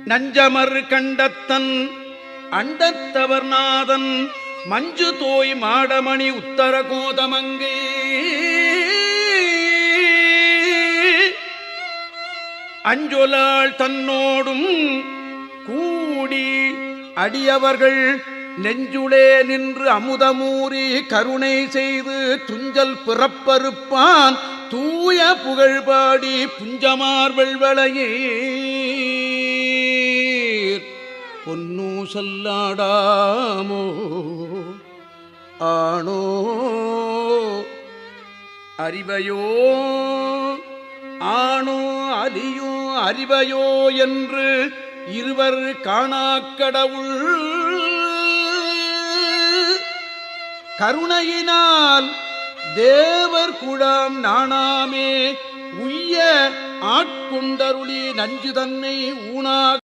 நஞ்சமர் கண்டத்தன் அண்டத்தவர் நாதன் மஞ்சு தோய் மாடமணி உத்தர கோதமங்கே அஞ்சொலாள் தன்னோடும் கூடி அடியவர்கள் நெஞ்சுளே நின்று அமுதமூறி கருணை செய்து துஞ்சல் பிறப்பறுப்பான் தூய புகழ்பாடி புஞ்சமார் வெள்வளையே பொன்னூசல்லாடாமோ ஆணோ அறிவையோ ஆணோ அலியோ அறிவையோ என்று இருவர் காணாக்கடவுள் கருணையினால் தேவர் குழாம் நாணாமே உய்ய ஆட்கொண்டருளி நஞ்சு தன்னை ஊனாக